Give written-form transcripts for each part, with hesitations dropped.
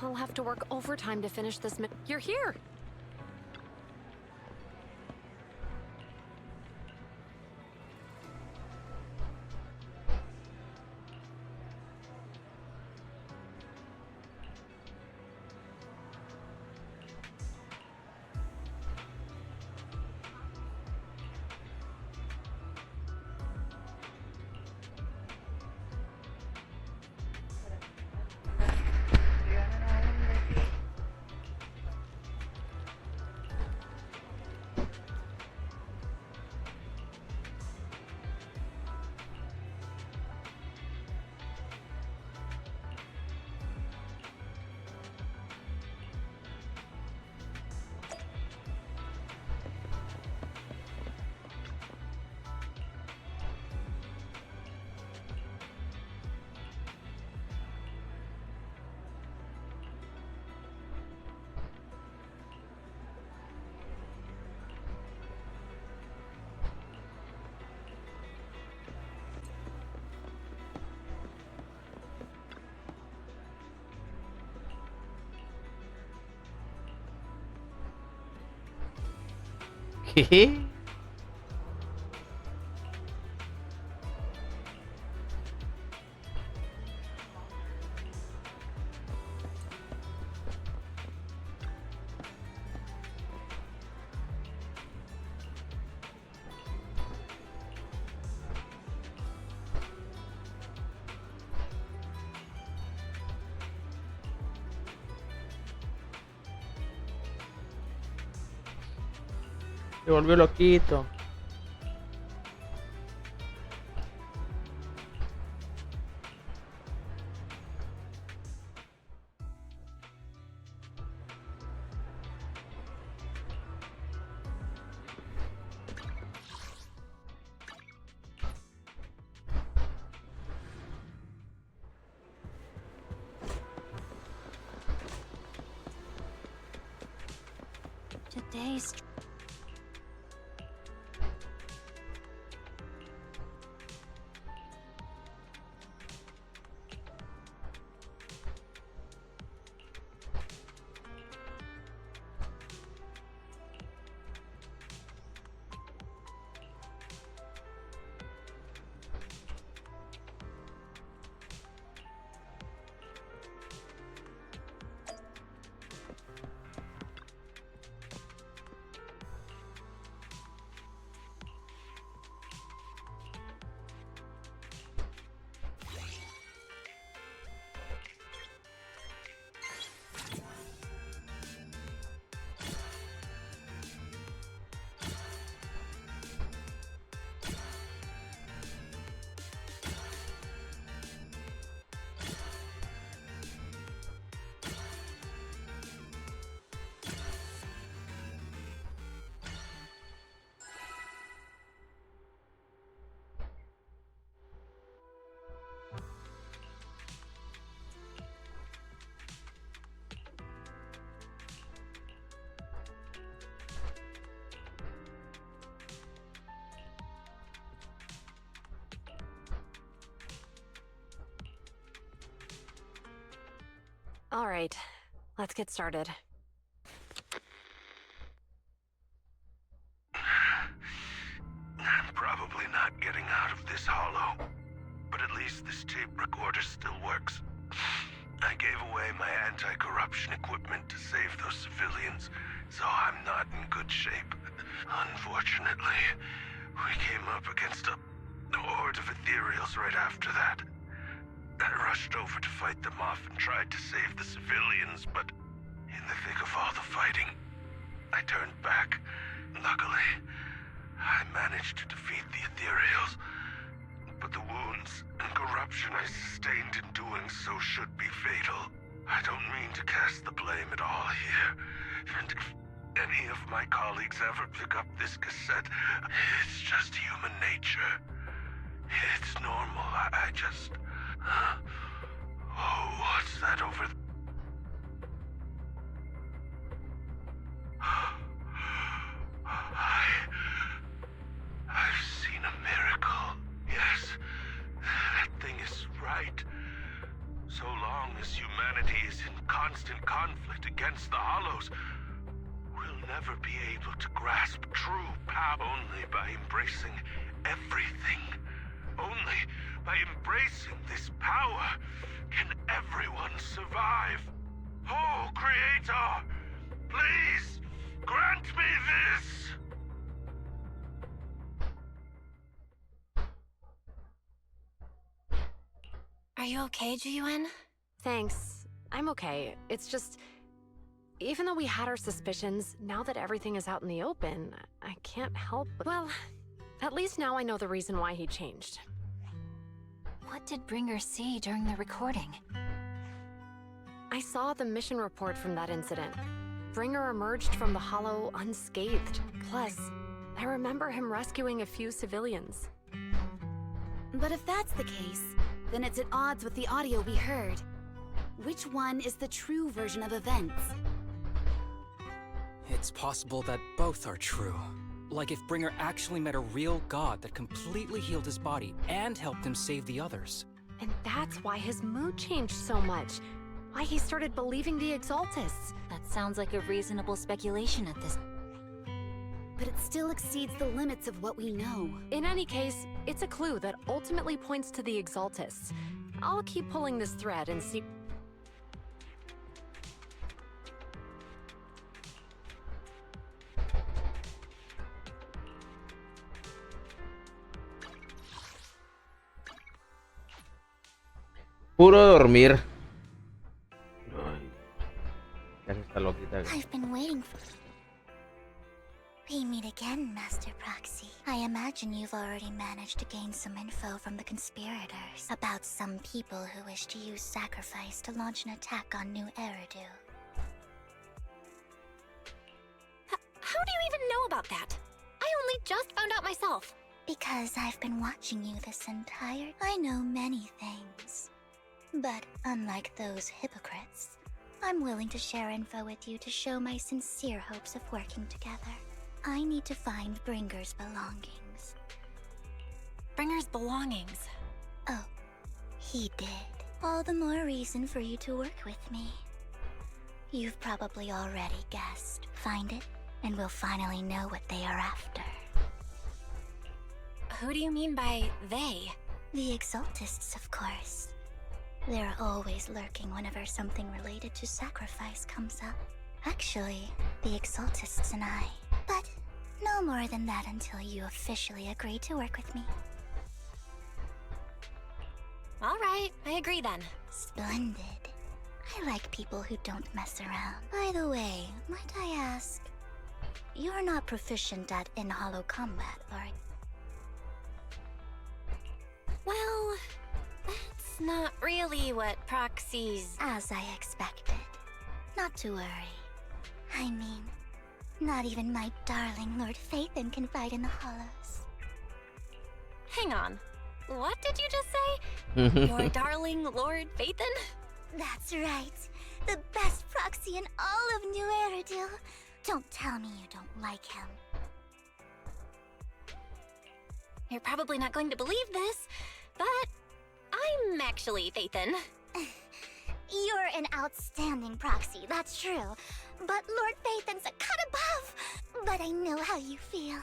I'll have to work overtime to finish this. You're here! ¿Qué? Se volvió loquito. Today's... All right, let's get started. I'm probably not getting out of this hollow, but at least this tape recorder still works. I gave away my anti-corruption equipment to save those civilians, so I'm not in good shape. Unfortunately, we came up against a horde of ethereals right after that. I rushed over to fight them off and tried to save the civilians, but in the thick of all the fighting, I turned back. Luckily, I managed to defeat the ethereals, but the wounds and corruption I sustained in doing so should be fatal. I don't mean to cast the blame at all here, and if any of my colleagues ever pick up this cassette, it's just human nature. It's normal. I just... Oh, what's that over there? I've seen a miracle. Yes, that thing is right. So long as humanity humanity is in constant conflict against the Hollows, we'll never be able to grasp true power. Only by embracing everything, only by embracing this power, can everyone survive. Oh, Creator, please grant me this! Are you okay, Jiyuan? Thanks. I'm okay. It's just... even though we had our suspicions, now that everything is out in the open, I can't help but... Well, at least now I know the reason why he changed. What did Bringer see during the recording? I saw the mission report from that incident. Bringer emerged from the Hollow unscathed. Plus, I remember him rescuing a few civilians. But if that's the case, then it's at odds with the audio we heard. Which one is the true version of events? It's possible that both are true. Like if Bringer actually met a real god that completely healed his body and helped him save the others. And that's why his mood changed so much. Why he started believing the Exaltists. That sounds like a reasonable speculation at this. But it still exceeds the limits of what we know. In any case, it's a clue that ultimately points to the Exaltists. I'll keep pulling this thread and see... Puro dormir. Ay, ya se está loquita. I've been waiting for... We meet again, Master Proxy. I imagine you've already managed to gain some info from the conspirators about some people who wish to use sacrifice to launch an attack on New Eridu. How do you even know about that? I only just found out myself. Because I've been watching you this entire... I know many things. But unlike those hypocrites, I'm willing to share info with you to show my sincere hopes of working together. I need to find Bringer's belongings. Bringer's belongings. Oh, he did. All the more reason for you to work with me. You've probably already guessed. Find it, and we'll finally know what they are after. Who do you mean by they? The Exaltists, of course. They're always lurking whenever something related to sacrifice comes up. Actually, the Exaltists and I. But no more than that until you officially agree to work with me. All right, I agree then. Splendid. I like people who don't mess around. By the way, might I ask, you're not proficient at in-hollow combat, are you? Well, that's not really what proxies... As I expected. Not to worry. I mean, not even my darling Lord Phaethon can fight in the Hollows. Hang on. What did you just say? Your darling Lord Phaethon? That's right. The best proxy in all of New Eridu. Don't tell me you don't like him. You're probably not going to believe this, but I'm actually Phaethon. You're an outstanding proxy, that's true. But Lord Phaethon's a cut above. But I know how you feel.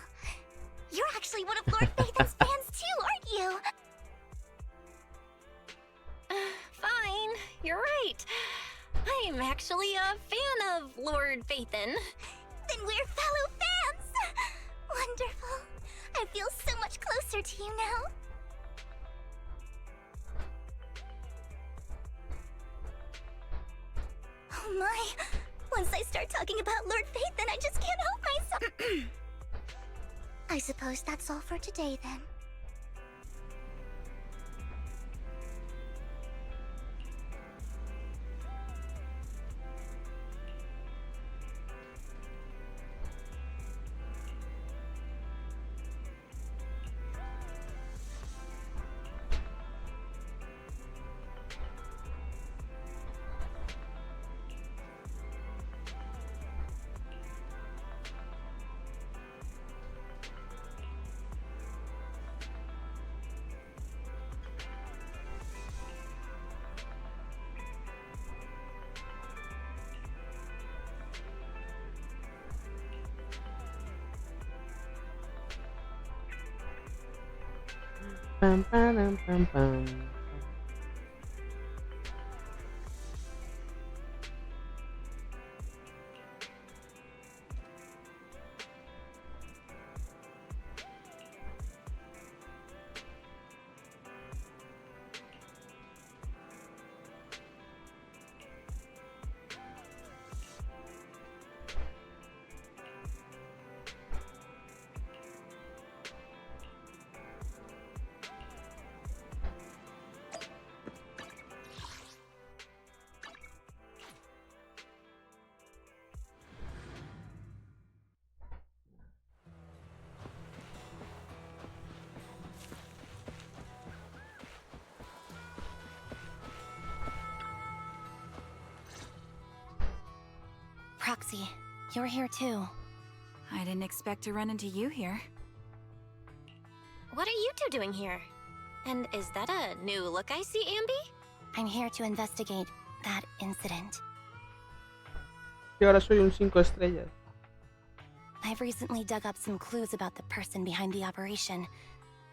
You're actually one of Lord Phaethon's fans too, aren't you? Fine, you're right. I'm actually a fan of Lord Phaethon. Then we're fellow fans! Wonderful. I feel so much closer to you now. Oh my! Once I start talking about Lord Phaethon, I just can't help myself. I suppose that's all for today then. Pam, pam, pam, pam. Proxy, you're here too. I didn't expect to run into you here. What are you two doing here? And is that a new look I see, Ambi? I'm here to investigate that incident. Y ahora soy un 5 estrellas. I've recently dug up some clues about the person behind the operation,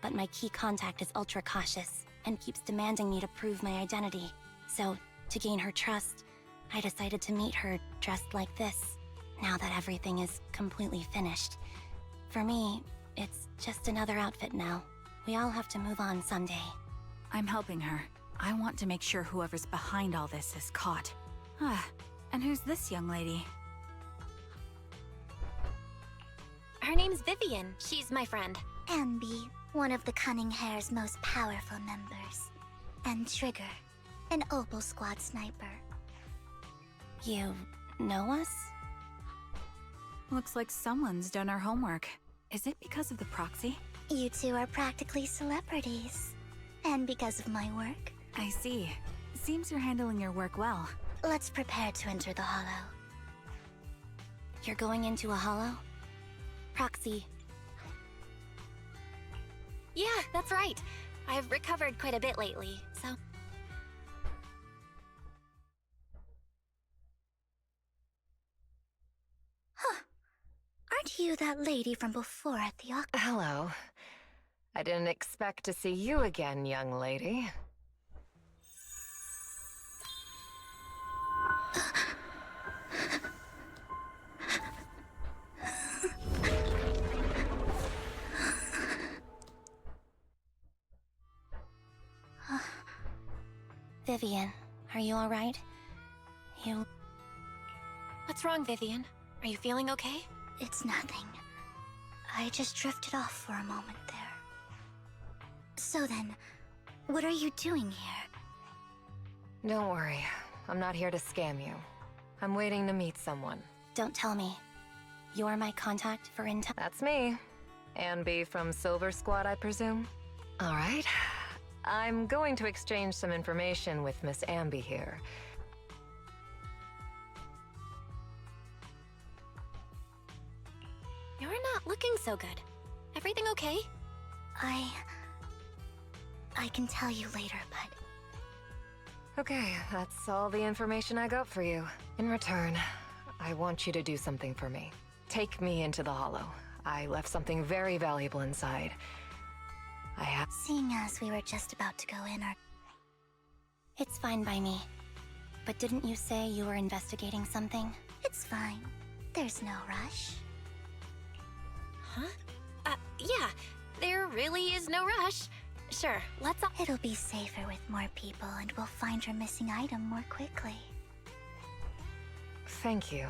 but my key contact is ultra cautious and keeps demanding me to prove my identity. So, to gain her trust, I decided to meet her dressed like this, now that everything is completely finished. For me, it's just another outfit now. We all have to move on someday. I'm helping her. I want to make sure whoever's behind all this is caught. And who's this young lady? Her name's Vivian. She's my friend. Ambi, one of the Cunning Hair's most powerful members. And Trigger, an Opal Squad sniper. You know us? Looks like someone's done our homework. Is it because of the proxy? You two are practically celebrities. And because of my work. I see. Seems you're handling your work well. Let's prepare to enter the Hollow. You're going into a hollow? Proxy. Yeah, that's right. I've recovered quite a bit lately, so... Aren't you that lady from before at the auction? Hello. I didn't expect to see you again, young lady. Vivian, are you alright? You... What's wrong, Vivian? Are you feeling okay? It's nothing. I just drifted off for a moment there. So then, what are you doing here? Don't worry. I'm not here to scam you. I'm waiting to meet someone. Don't tell me. You're my contact for intel? That's me. Ambi from Silver Squad, I presume? All right. I'm going to exchange some information with Miss Ambi here. You're not looking so good. Everything okay? I can tell you later, but... Okay, that's all the information I got for you. In return, I want you to do something for me. Take me into the Hollow. I left something very valuable inside. I have... Seeing as we were just about to go in, It's fine by me. But didn't you say you were investigating something? It's fine. There's no rush. Huh? Yeah. There really is no rush. Sure, let's all... It'll be safer with more people, and we'll find your missing item more quickly. Thank you.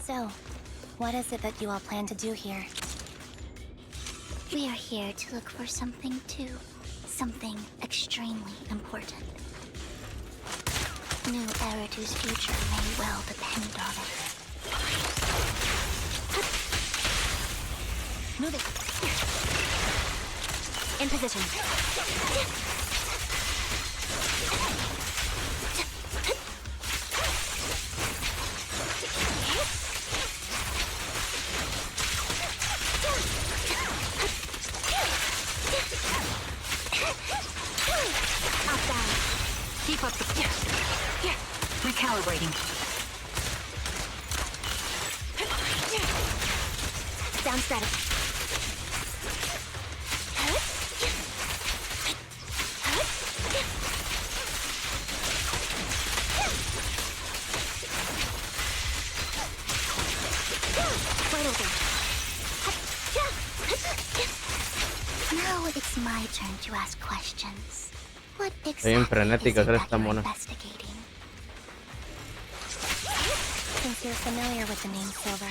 So, what is it that you all plan to do here? We are here to look for something too. Something extremely important. New Eridu's future may well depend on it. Move it. In position. Keep up the... Recalibrating. Down static. Wide open. Now it's my turn to ask questions. What bien exactly frenética, is it creo, that esta you're mona. investigating? Since you're familiar with the name Silver,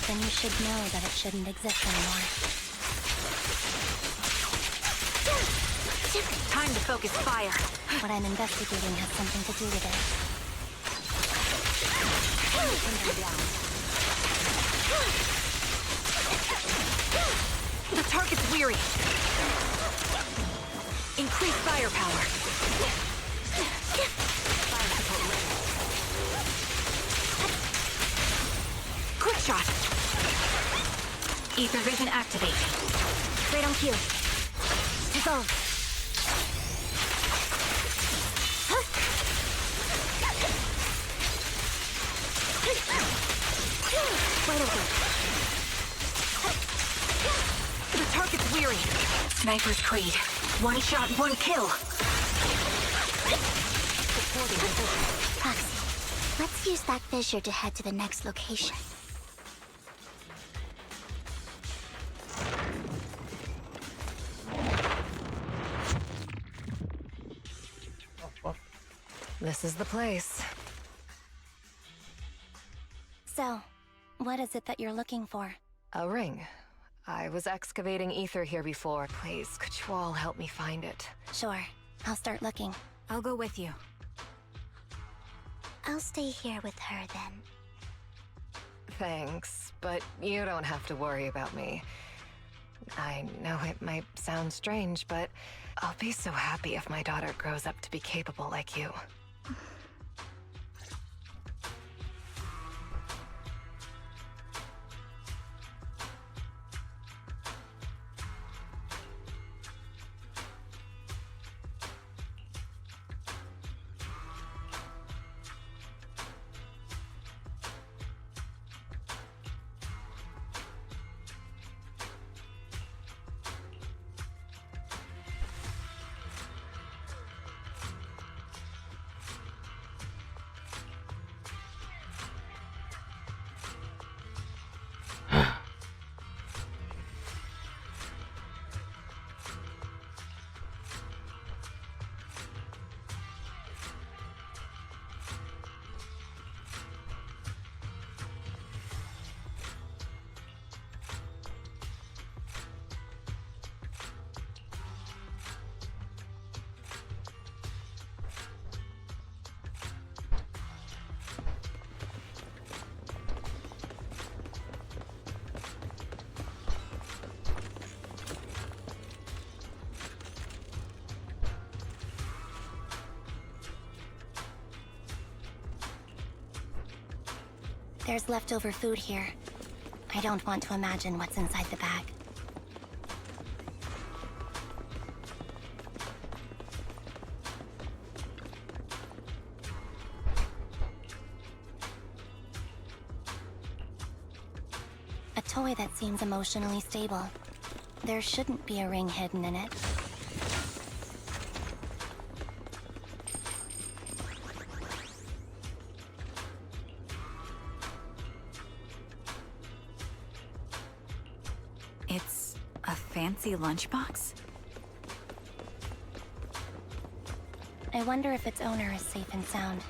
then you should know that it shouldn't exist anymore. Time to focus fire. What I'm investigating has something to do with it. The target's weary. Increase firepower. Fire support ready. Quick shot. Ether vision activate. Right on cue. Dissolve. Wide open. The target's weary. Sniper's Creed. One shot, one kill. Proxy, let's use that fissure to head to the next location. This is the place. So, what is it that you're looking for? A ring. I was excavating ether here before. Please, could you all help me find it? Sure, I'll start looking. I'll go with you. I'll stay here with her then. Thanks, but you don't have to worry about me. I know it might sound strange, but I'll be so happy if my daughter grows up to be capable like you. There's leftover food here. I don't want to imagine what's inside the bag. A toy that seems emotionally stable. There shouldn't be a ring hidden in it. It's a fancy lunchbox? I wonder if its owner is safe and sound.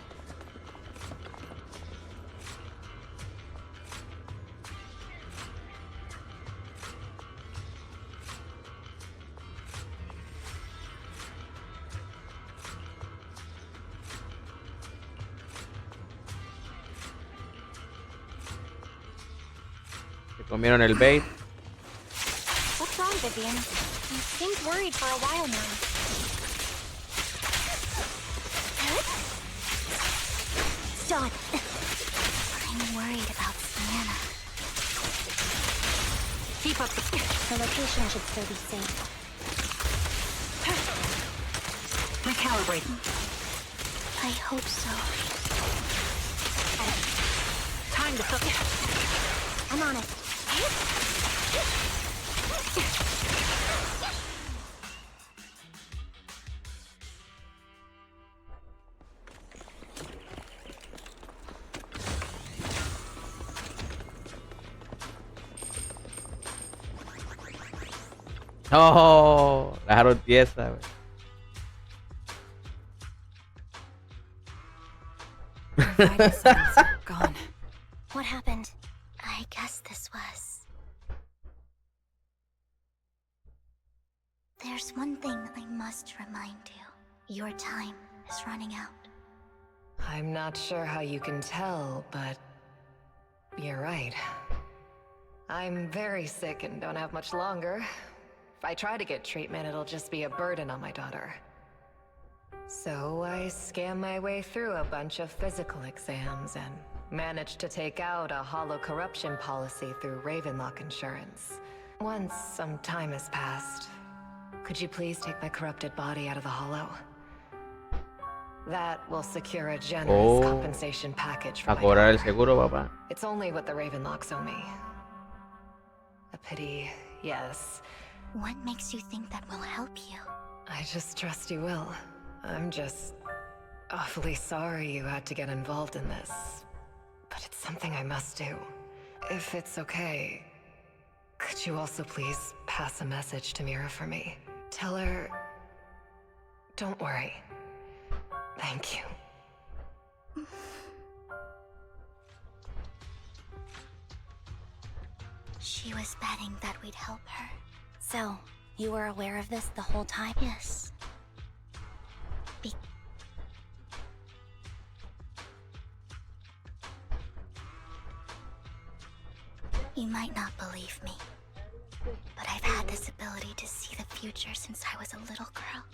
comieron el bait. What's wrong, Vivian? You seemed worried for a while now. Stop. I'm worried about Sienna. Keep up The location should still be safe. recalibrating. I hope so. Time to fill. I'm on it. Oh, la dejaron tiesa, güey. Vital signs are gone. What happened? I guess this was. There's one thing I must remind you. Your time is running out. I'm not sure how you can tell, but you're right. I'm very sick and don't have much longer. If I try to get treatment, it'll just be a burden on my daughter. So I scam my way through a bunch of physical exams and managed to take out a hollow corruption policy through Ravenlock Insurance. Once some time has passed, could you please take my corrupted body out of the hollow? That will secure a generous compensation package for A my cobrar el daughter. seguro, papá. It's only what the Ravenlocks owe me. A pity, yes. What makes you think that will help you? I just trust you will. I'm just awfully sorry you had to get involved in this. But it's something I must do. If it's okay, could you also please pass a message to Mira for me? Tell her... Don't worry. Thank you. She was betting that we'd help her. So, you were aware of this the whole time? Yes. You might not believe me, but I've had this ability to see the future since I was a little girl.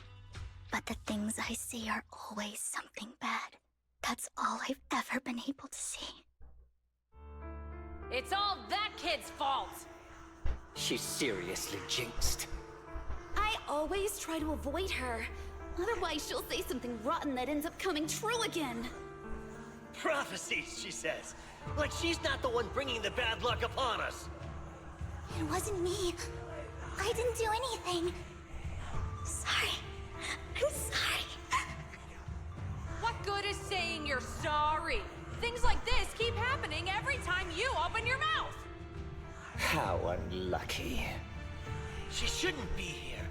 But the things I see are always something bad. That's all I've ever been able to see. It's all that kid's fault! She's seriously jinxed. I always try to avoid her. Otherwise, she'll say something rotten that ends up coming true again. Prophecies, she says. Like she's not the one bringing the bad luck upon us. It wasn't me. I didn't do anything. Sorry. I'm sorry. What good is saying you're sorry? Things like this keep happening every time you open your mouth! How unlucky. She shouldn't be here.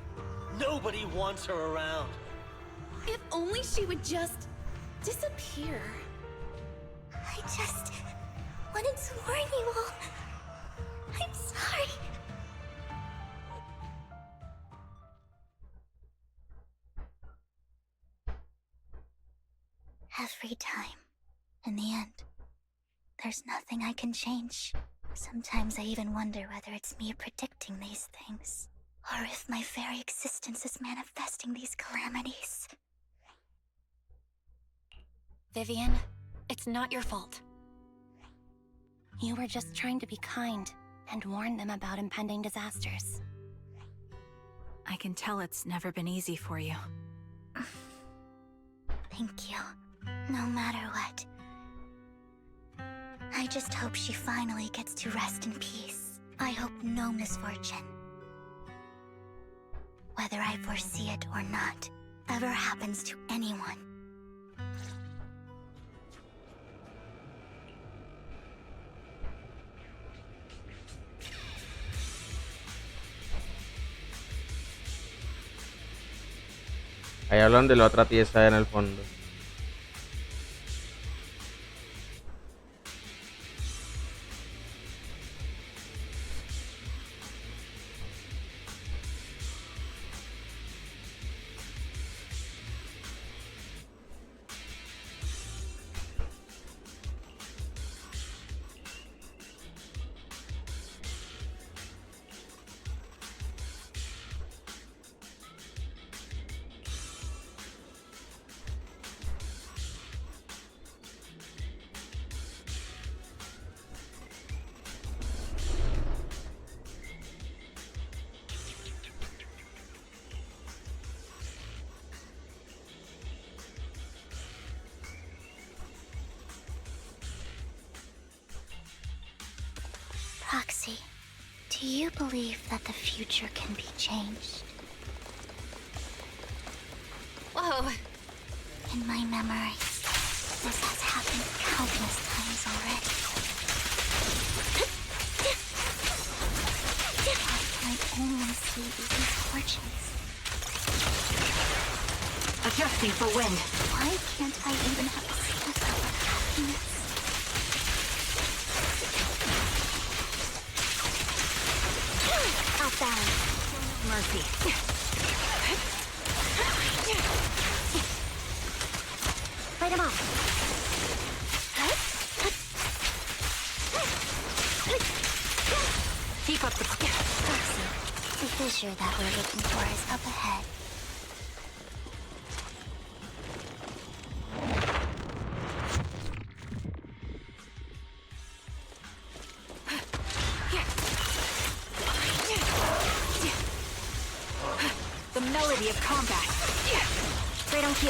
Nobody wants her around. If only she would just disappear. I just wanted to warn you all. I'm sorry. Every time. In the end, there's nothing I can change. Sometimes I even wonder whether it's me predicting these things, or if my very existence is manifesting these calamities. Vivian, it's not your fault. You were just trying to be kind and warn them about impending disasters. I can tell it's never been easy for you. Thank you. No matter what. I just hope she finally gets to rest in peace. I hope no misfortune, whether I foresee it or not, ever happens to anyone. Ahí hablan de la otra tiesa en el fondo. Do you believe that the future can be changed? Whoa. In my memory, this has happened countless times already. Why can I only see these misfortunes? Adjusting for wind. Why can't I even have a sliver of happiness? Off balance. Mercy. Fight him off. Keep up the... Proxy, the fissure that we're looking for is up ahead. The melody of combat. Right on cue.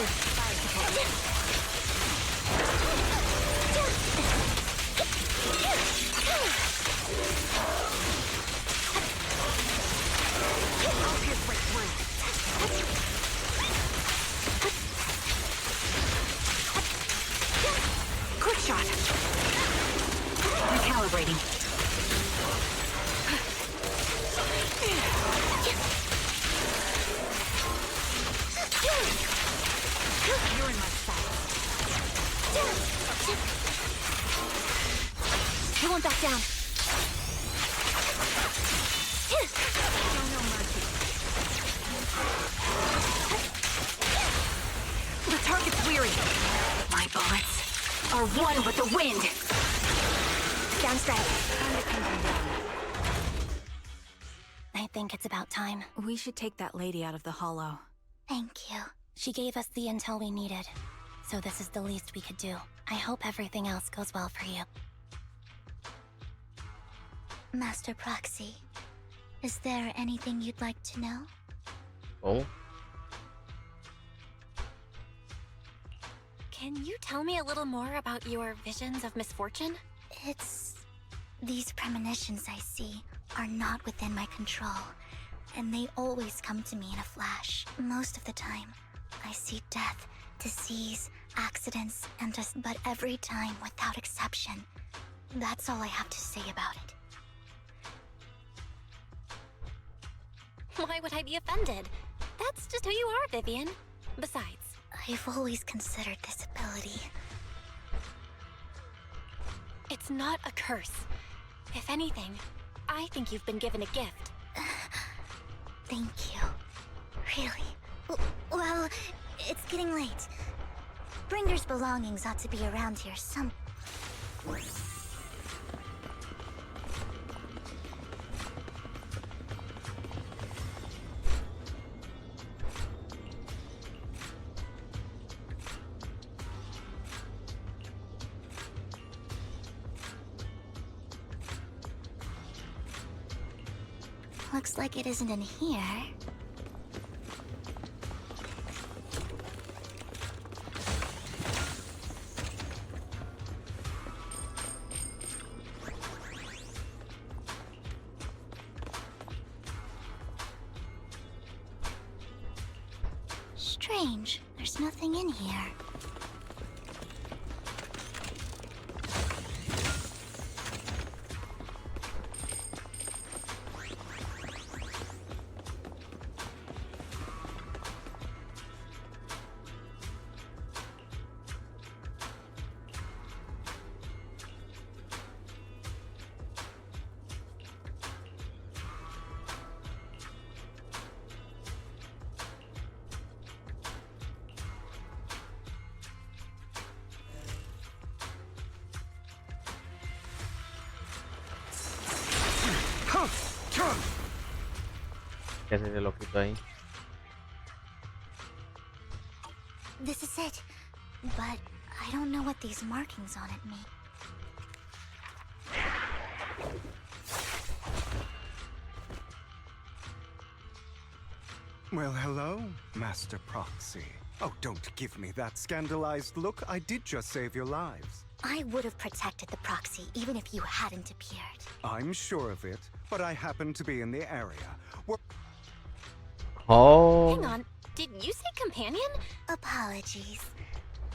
I'll pierce right through. Quick shot. Recalibrating. You're in my sight. You won't back down. Show no mercy. The target's weary. My bullets are one with the wind. Down strike. I think it's about time. We should take that lady out of the hollow. Thank you. She gave us the intel we needed, so this is the least we could do. I hope everything else goes well for you. Master Proxy, is there anything you'd like to know? Oh, Can you tell me a little more about your visions of misfortune? It's... These premonitions I see are not within my control, and they always come to me in a flash. Most of the time, I see death, disease, accidents, and just... But every time, without exception, that's all I have to say about it. Why would I be offended? That's just who you are, Vivian. Besides, I've always considered this ability. it's not a curse. If anything, I think you've been given a gift. Thank you. Really? Well, it's getting late. Bringer's belongings ought to be around here some... Looks like it isn't in here. Strange. There's nothing in here. ¿Qué hace ese loquito ahí? This is it. But I don't know what these markings on it mean. Well, hello, Master Proxy. Oh, don't give me that scandalized look. I did just save your lives. I would have protected the proxy even if you hadn't appeared. I'm sure of it, but I happen to be in the area. Oh. Hang on, did you say companion? Apologies.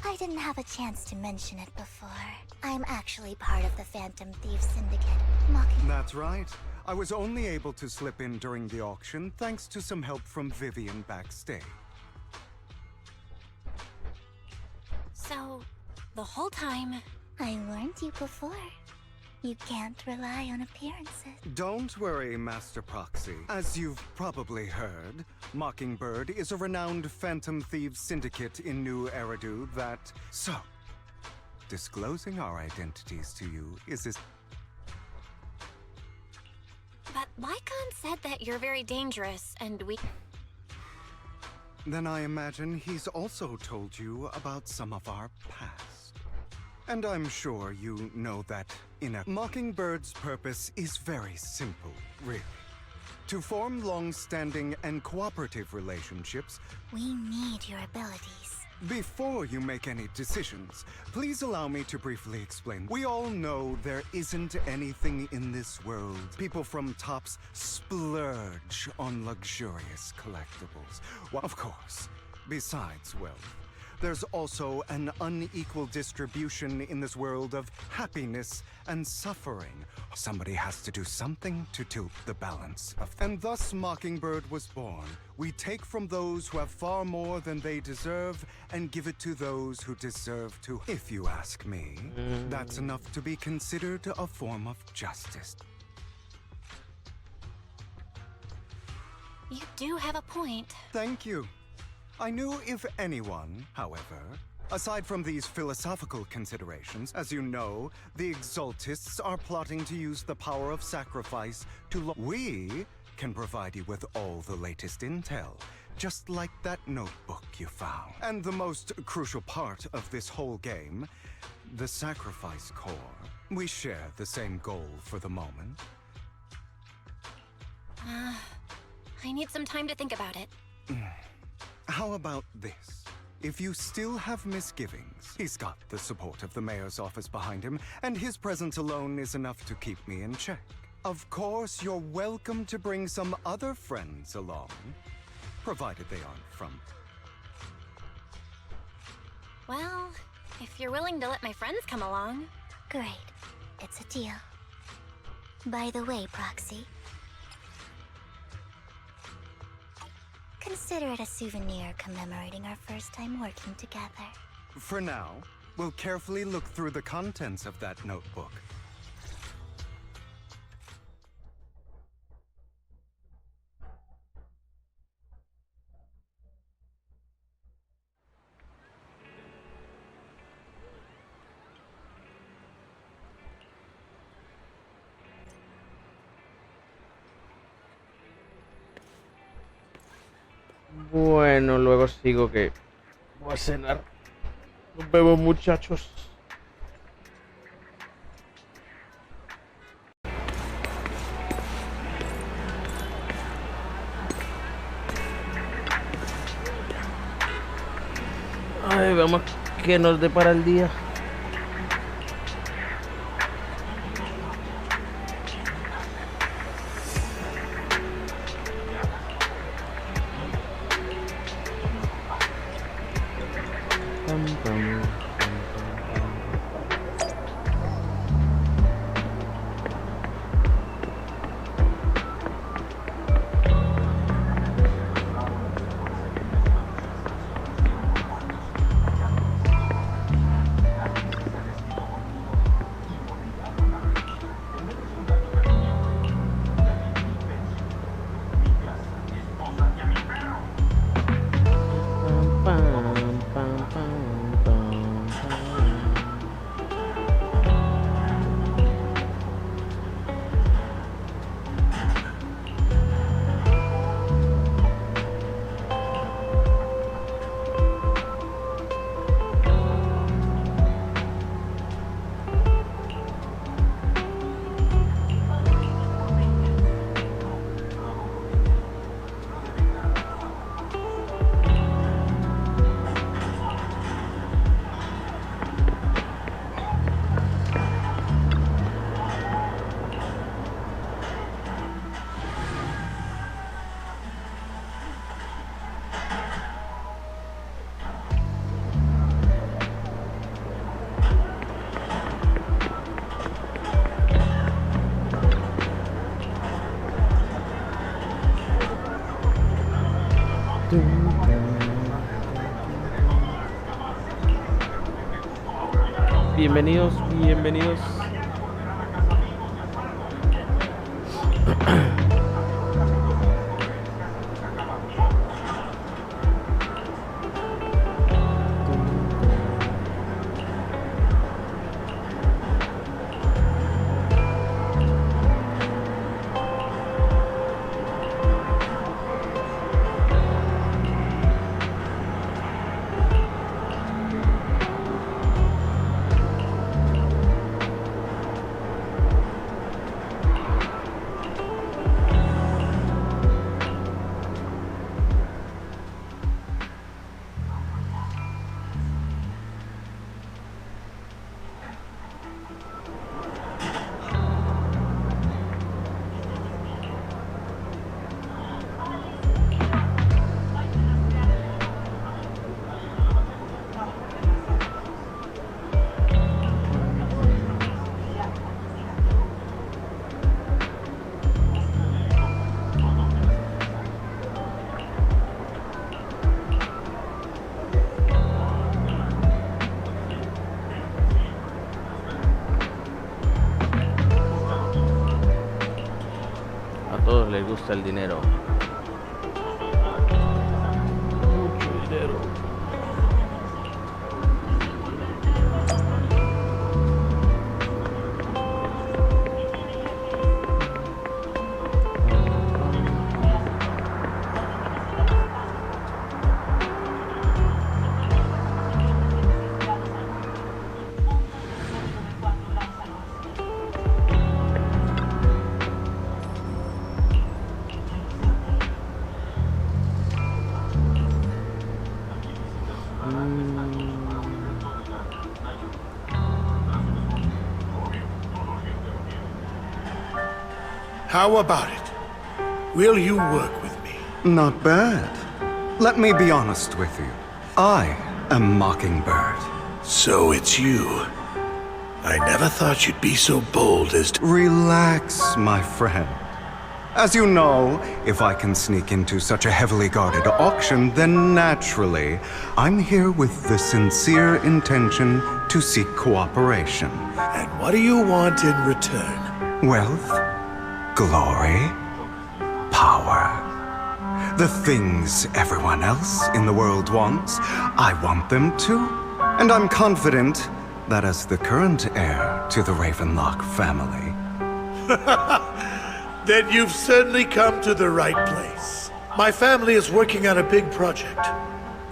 I didn't have a chance to mention it before. I'm actually part of the Phantom Thieves Syndicate. Mocking. That's right. I was only able to slip in during the auction thanks to some help from Vivian backstage. So, the whole time... I warned you before. You can't rely on appearances. Don't worry, Master Proxy. As you've probably heard, Mockingbird is a renowned Phantom Thieves Syndicate in New Eridu that... So, disclosing our identities to you is as... But Lycon said that you're very dangerous, and we... Then I imagine he's also told you about some of our past. And I'm sure you know that Mockingbird's purpose is very simple, really. To form long-standing and cooperative relationships... We need your abilities. Before you make any decisions, please allow me to briefly explain. We all know there isn't anything in this world. People from Tops splurge on luxurious collectibles. Well, of course, besides wealth, there's also an unequal distribution in this world of happiness and suffering. Somebody has to do something to tilt the balance. And thus Mockingbird was born. We take from those who have far more than they deserve and give it to those who deserve to. If you ask me, that's enough to be considered a form of justice. You do have a point. Thank you. I knew if anyone, however, aside from these philosophical considerations, as you know, the Exaltists are plotting to use the power of sacrifice to we can provide you with all the latest intel, just like that notebook you found. And the most crucial part of this whole game, the sacrifice core. We share the same goal for the moment. I need some time to think about it. How about this? If you still have misgivings, he's got the support of the mayor's office behind him, and his presence alone is enough to keep me in check. Of course, you're welcome to bring some other friends along, provided they aren't from... Well, if you're willing to let my friends come along... Great. It's a deal. By the way, Proxy, consider it a souvenir commemorating our first time working together. For now, we'll carefully look through the contents of that notebook. Bueno, luego sigo que voy a cenar. Nos vemos, muchachos. Ay, vamos, que nos depara el día. Bienvenidos, bienvenidos. A todos les gusta el dinero. Mucho dinero. How about it? Will you work with me? Not bad. Let me be honest with you. I am Mockingbird. So it's you. I never thought you'd be so bold as to— Relax, my friend. As you know, if I can sneak into such a heavily guarded auction, then naturally, I'm here with the sincere intention to seek cooperation. And what do you want in return? Wealth, glory, power. The things everyone else in the world wants, I want them too. And I'm confident that as the current heir to the Ravenlock family, then you've certainly come to the right place. My family is working on a big project.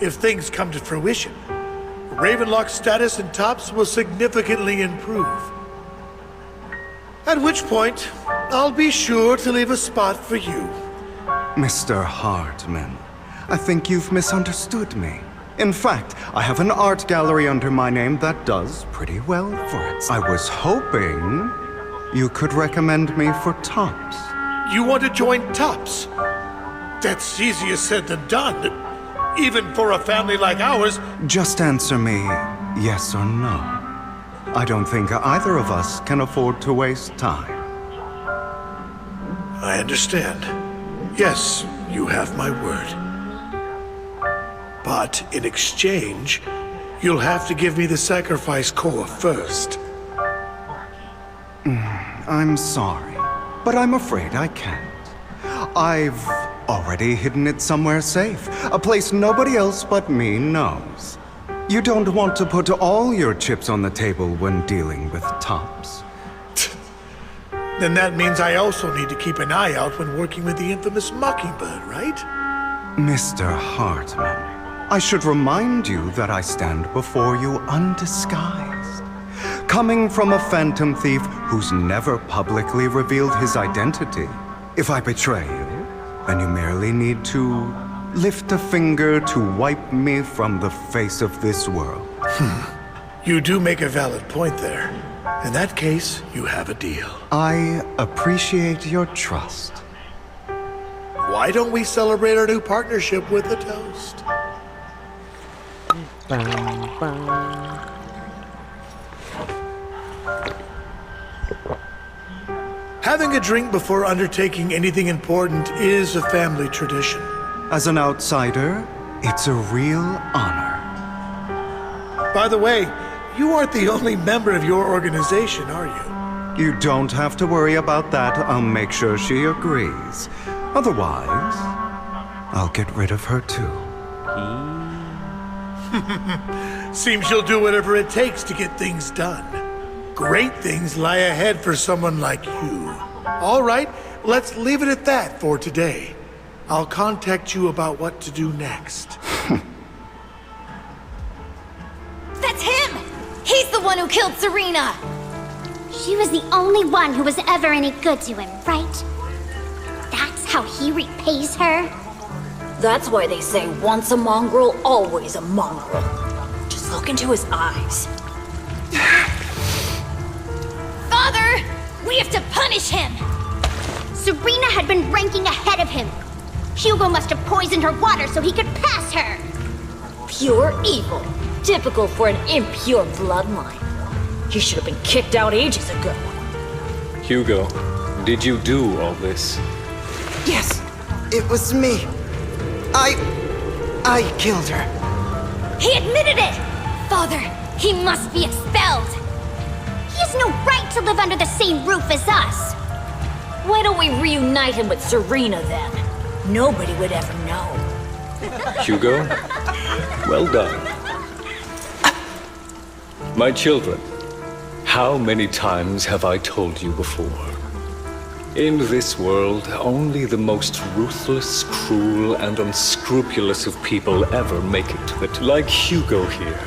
If things come to fruition, Ravenlock's status in Tops will significantly improve. At which point, I'll be sure to leave a spot for you. Mr. Hartman, I think you've misunderstood me. In fact, I have an art gallery under my name that does pretty well for it. I was hoping you could recommend me for Tops. You want to join Tops? That's easier said than done. Even for a family like ours. Just answer me yes or no. I don't think either of us can afford to waste time. I understand. Yes, you have my word. But in exchange, you'll have to give me the sacrifice core first. I'm sorry, but I'm afraid I can't. I've already hidden it somewhere safe, a place nobody else but me knows. You don't want to put all your chips on the table when dealing with Tops. Then that means I also need to keep an eye out when working with the infamous Mockingbird, right? Mr. Hartman, I should remind you that I stand before you undisguised. Coming from a phantom thief who's never publicly revealed his identity. If I betray you, then you merely need to lift a finger to wipe me from the face of this world. You do make a valid point there. In that case, you have a deal. I appreciate your trust. Why don't we celebrate our new partnership with a toast? Having a drink before undertaking anything important is a family tradition. As an outsider, it's a real honor. By the way, you aren't the only member of your organization, are you? You don't have to worry about that. I'll make sure she agrees. Otherwise, I'll get rid of her too. Seems you'll do whatever it takes to get things done. Great things lie ahead for someone like you. All right, let's leave it at that for today. I'll contact you about what to do next. That's him! He's the one who killed Serena! She was the only one who was ever any good to him, right? That's how he repays her? That's why they say once a mongrel, always a mongrel. Just look into his eyes. Father! We have to punish him! Serena had been ranking ahead of him. Hugo must have poisoned her water so he could pass her. Pure evil. Typical for an impure bloodline. He should have been kicked out ages ago. Hugo, did you do all this? Yes, it was me. I killed her. He admitted it! Father, he must be expelled! He has no right to live under the same roof as us. Why don't we reunite him with Serena then? Nobody would ever know. Hugo, well done. My children, how many times have I told you before? In this world, only the most ruthless, cruel, and unscrupulous of people ever make it to it. Like Hugo here,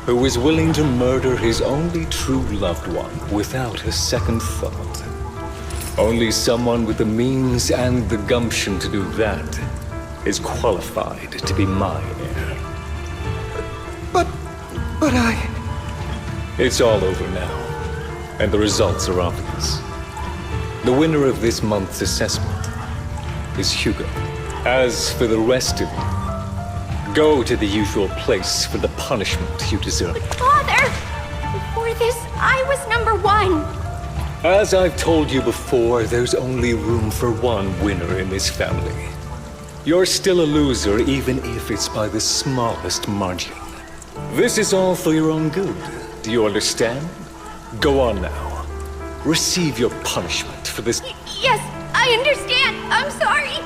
who was willing to murder his only true loved one without a second thought. Only someone with the means and the gumption to do that is qualified to be my heir. But I... It's all over now, and the results are obvious. The winner of this month's assessment is Hugo. As for the rest of you, go to the usual place for the punishment you deserve. Father! Before this, I was number one. As I've told you before, there's only room for one winner in this family. You're still a loser, even if it's by the smallest margin. This is all for your own good. Do you understand? Go on now. Receive your punishment for this. Yes, I understand. I'm sorry.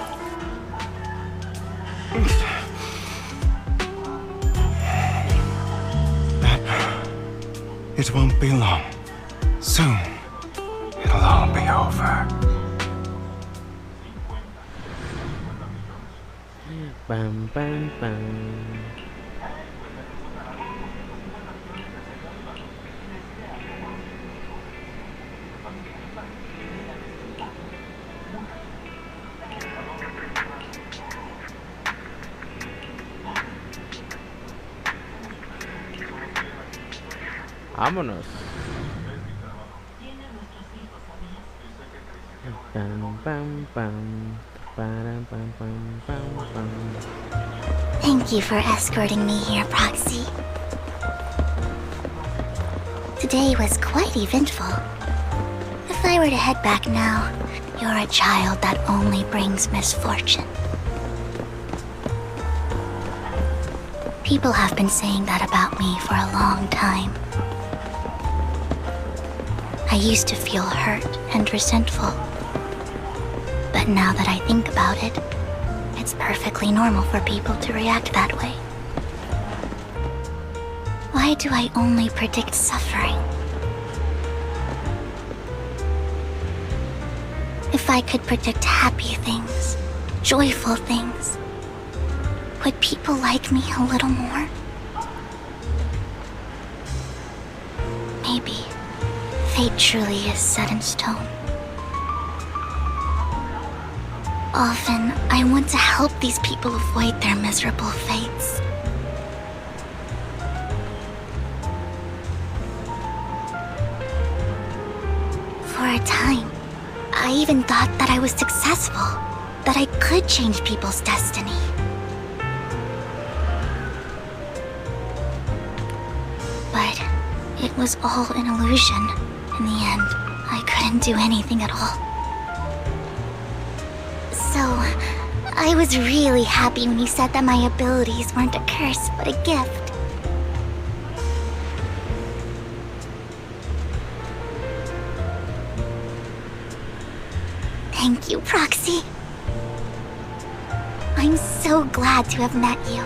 It won't be long. Soon, it'll all be over. Bam, bam, bam. Vámonos. Bam, bam, bam. Bam, bam, bam, bam, bam. Thank you for escorting me here, Proxy. Today was quite eventful. If I were to head back now, you're a child that only brings misfortune. People have been saying that about me for a long time. I used to feel hurt and resentful. But now that I think about it, it's perfectly normal for people to react that way. Why do I only predict suffering? If I could predict happy things, joyful things, would people like me a little more? Maybe fate truly is set in stone. Often, I want to help these people avoid their miserable fates. For a time, I even thought that I was successful, that I could change people's destiny. But it was all an illusion. In the end, I couldn't do anything at all. So, I was really happy when you said that my abilities weren't a curse, but a gift. Thank you, Proxy. I'm so glad to have met you.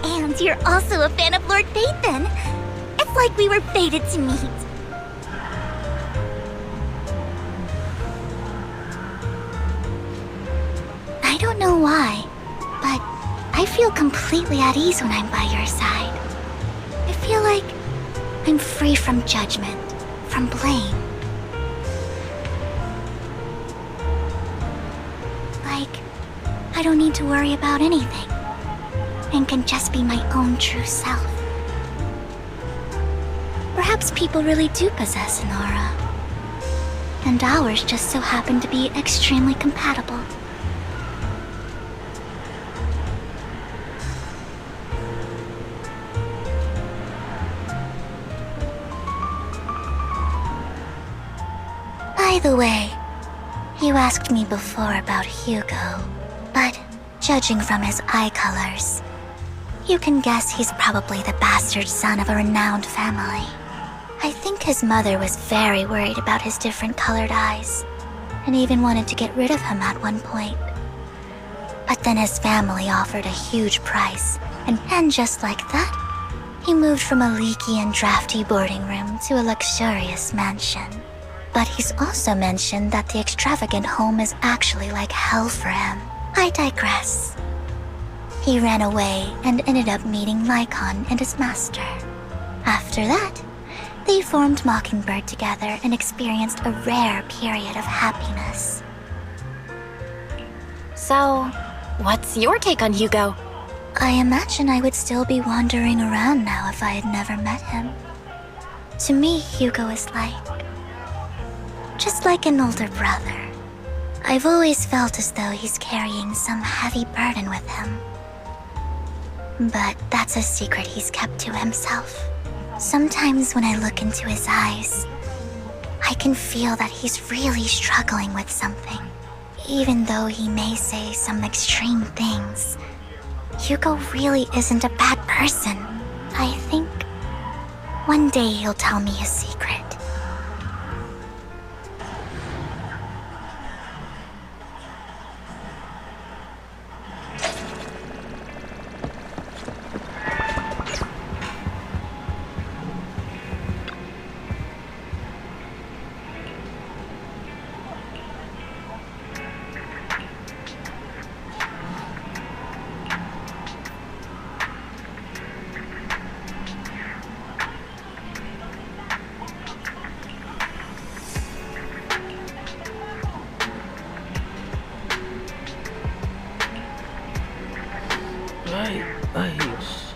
And you're also a fan of Lord Phaethon. It's like we were fated to meet. I don't know why, but I feel completely at ease when I'm by your side. I feel like I'm free from judgment, from blame. Like, I don't need to worry about anything, and can just be my own true self. Perhaps people really do possess an aura, and ours just so happen to be extremely compatible. By the way, you asked me before about Hugo, but judging from his eye colors, you can guess he's probably the bastard son of a renowned family. I think his mother was very worried about his different colored eyes, and even wanted to get rid of him at one point. But then his family offered a huge price, and just like that, he moved from a leaky and drafty boarding room to a luxurious mansion. But he's also mentioned that the extravagant home is actually like hell for him. I digress. He ran away and ended up meeting Lycon and his master. After that, they formed Mockingbird together and experienced a rare period of happiness. So, what's your take on Hugo? I imagine I would still be wandering around now if I had never met him. To me, Hugo is just like an older brother. I've always felt as though he's carrying some heavy burden with him. But that's a secret he's kept to himself. Sometimes when I look into his eyes, I can feel that he's really struggling with something. Even though he may say some extreme things, Hugo really isn't a bad person. I think one day he'll tell me his secret. Ay, Dios.